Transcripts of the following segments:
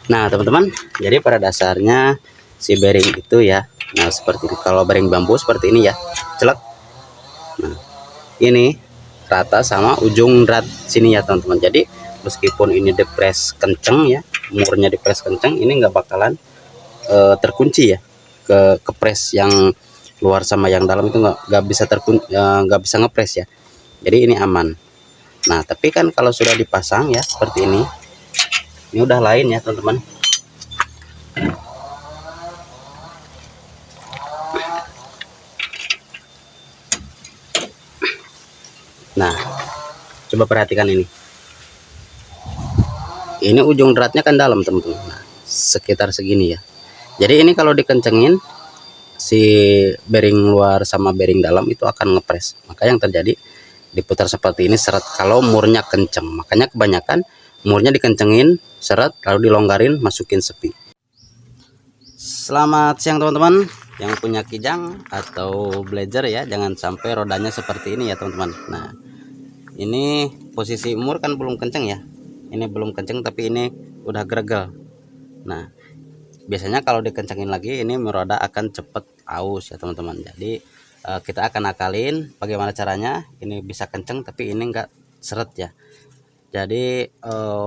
Nah teman-teman, jadi pada dasarnya si bearing itu ya, nah seperti ini. Kalau bearing bambu seperti ini ya, celak. Nah ini rata sama ujung drat sini ya teman-teman. Jadi meskipun ini depres kenceng ya, murnya depres kenceng, ini nggak bakalan terkunci ya, ke kepres yang luar sama yang dalam itu nggak bisa nggak bisa ngepres ya. Jadi ini aman. Nah tapi kan kalau sudah dipasang ya seperti ini udah lain ya teman-teman. Nah coba perhatikan ini ujung dratnya kan dalam teman-teman. Nah, sekitar segini ya. Jadi ini kalau dikencengin si bearing luar sama bearing dalam itu akan ngepres. Maka yang terjadi diputar seperti ini seret kalau murnya kenceng. Makanya kebanyakan murnya dikencengin seret lalu dilonggarin masukin sepi. Selamat siang teman-teman yang punya kijang atau blazer ya, jangan sampai rodanya seperti ini ya teman-teman. Nah ini posisi mur kan belum kenceng ya, ini belum kenceng tapi ini udah gregal. Nah biasanya kalau dikencengin lagi ini roda akan cepet aus ya teman-teman. Jadi kita akan akalin bagaimana caranya ini bisa kenceng tapi ini enggak seret ya. Jadi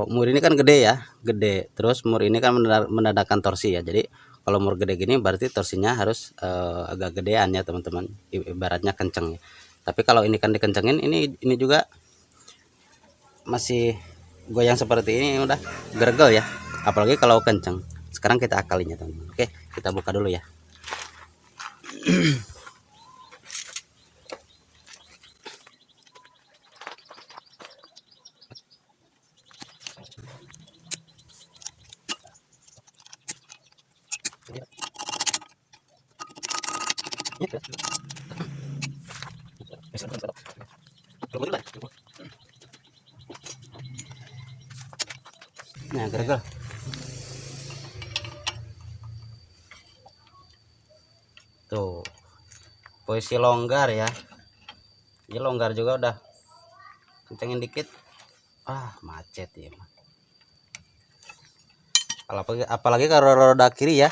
mur ini kan gede ya, gede. Terus mur ini kan menandakan torsi ya. Jadi kalau mur gede gini berarti torsinya harus agak gedean ya teman-teman. Ibaratnya kenceng ya. Tapi kalau ini kan dikencengin, ini juga masih goyang seperti ini udah gergel ya. Apalagi kalau kenceng. Sekarang kita akalinya teman-teman. Oke, kita buka dulu ya. Nah, gergel. Tuh. Posisi longgar ya. Ini longgar juga udah. Kencengin dikit. Macet ya. Apalagi kalau roda kiri ya.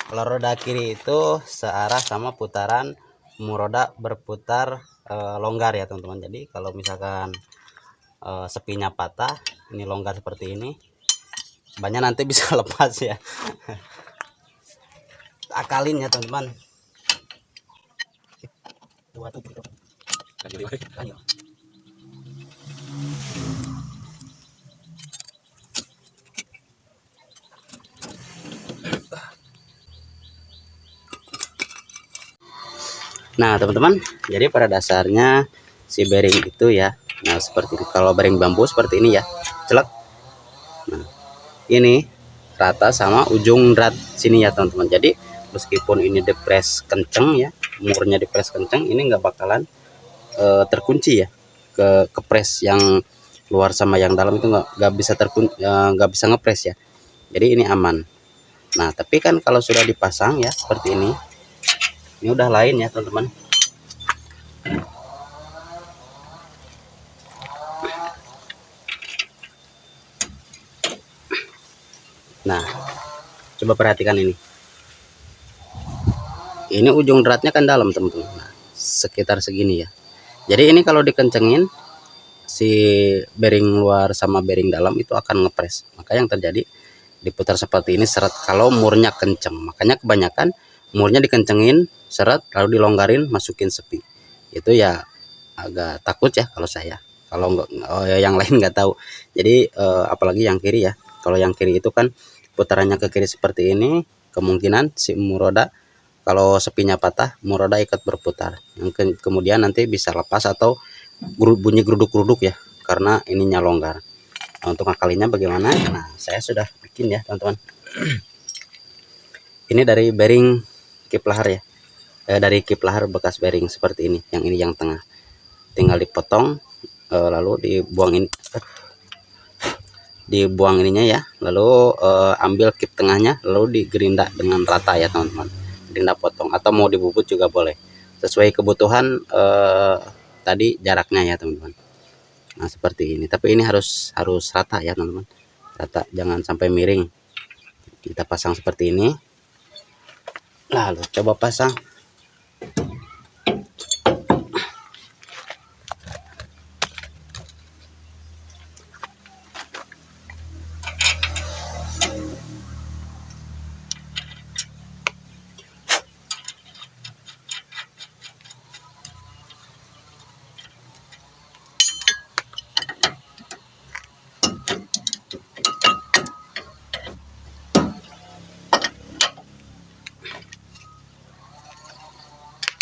Kalau roda kiri itu searah sama putaran roda berputar longgar ya teman-teman. Jadi kalau misalkan sepinya patah, ini longgar seperti ini, bannya nanti bisa lepas ya. Akalin ya teman-teman. Nah teman-teman, jadi pada dasarnya si bearing itu ya, nah seperti ini. Kalau bearing bambu seperti ini ya, celak. Nah ini rata sama ujung drat sini ya teman-teman. Jadi meskipun ini depres kenceng ya, murnya depres kenceng, ini nggak bakalan terkunci ya, ke kepres yang luar sama yang dalam itu nggak bisa nggak bisa ngepres ya. Jadi ini aman. Nah tapi kan kalau sudah dipasang ya seperti ini udah lain ya teman-teman. Nah coba perhatikan ini ujung dratnya kan dalam teman-teman. Nah, sekitar segini ya. Jadi ini kalau dikencengin si bearing luar sama bearing dalam itu akan ngepres. Maka yang terjadi diputar seperti ini seret kalau murnya kenceng. Makanya kebanyakan murnya dikencengin seret lalu dilonggarin masukin sepi. Itu ya agak takut ya kalau saya. Kalau enggak yang lain nggak tahu. Jadi apalagi yang kiri ya. Kalau yang kiri itu kan putarannya ke kiri seperti ini, kemungkinan si roda kalau sepinya patah, roda ikut berputar. Yang kemudian nanti bisa lepas atau bunyi geruduk-geruduk ya, karena ininya longgar. Nah, untuk ngakalinya bagaimana? Nah, saya sudah bikin ya, teman-teman. Ini dari bearing kiplahar ya. Dari kiplahar bekas bearing seperti ini. Yang ini yang tengah. Tinggal dipotong, lalu dibuang ininya ya. Lalu ambil kip tengahnya, lalu digerinda dengan rata ya, teman-teman. Gerinda potong atau mau dibubut juga boleh. Sesuai kebutuhan tadi jaraknya ya, teman-teman. Nah seperti ini, tapi ini harus rata ya teman-teman, rata, jangan sampai miring. Kita pasang seperti ini, lalu coba pasang.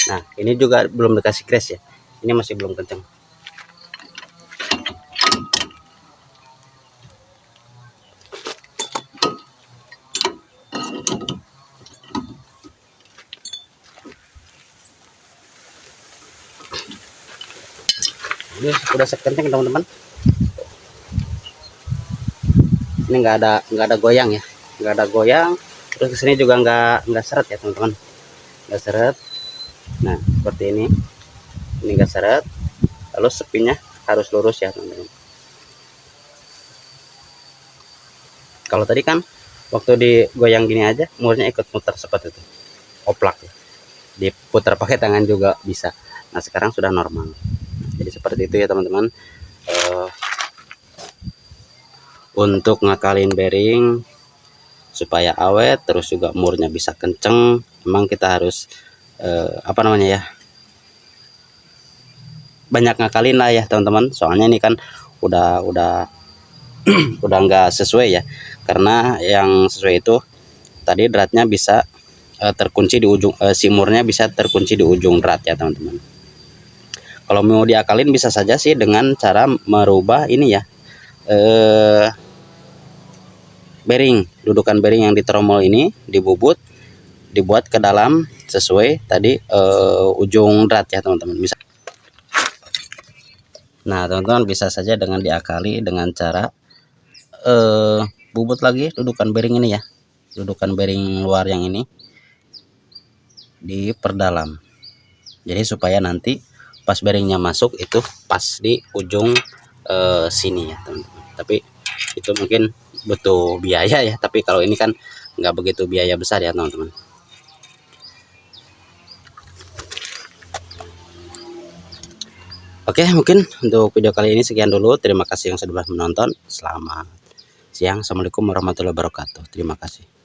Nah, ini juga belum dikasih crash ya. Ini masih belum kencang. Ini sudah sekencang teman-teman. Ini nggak ada goyang ya, nggak ada goyang. Terus kesini juga nggak seret ya teman-teman, nggak seret. Nah seperti ini nggak seret. Lalu sepinya harus lurus ya teman-teman. Kalau tadi kan waktu digoyang gini aja murnya ikut muter seperti itu, oplak ya. Diputar pakai tangan juga bisa. Nah sekarang sudah normal. Jadi seperti itu ya teman-teman. Untuk ngakalin bearing supaya awet, terus juga murnya bisa kenceng, memang kita harus apa namanya ya, banyak ngakalin lah ya teman-teman. Soalnya ini kan udah udah nggak sesuai ya, karena yang sesuai itu tadi dratnya bisa terkunci di ujung, si murnya bisa terkunci di ujung drat ya teman-teman. Kalau mau diakalin bisa saja sih dengan cara merubah ini ya, bearing, dudukan bearing yang di tromol ini dibubut, dibuat ke dalam sesuai tadi ujung drat ya teman-teman. Nah teman-teman bisa saja dengan diakali dengan cara bubut lagi dudukan bearing ini ya, dudukan bearing luar yang ini diperdalam. Jadi supaya nanti pas bearingnya masuk itu pas di ujung sini ya teman-teman. Tapi itu mungkin butuh biaya ya, tapi kalau ini kan nggak begitu biaya besar ya teman-teman. Oke, mungkin untuk video kali ini sekian dulu. Terima kasih yang sudah menonton. Selamat siang. Assalamualaikum warahmatullahi wabarakatuh. Terima kasih.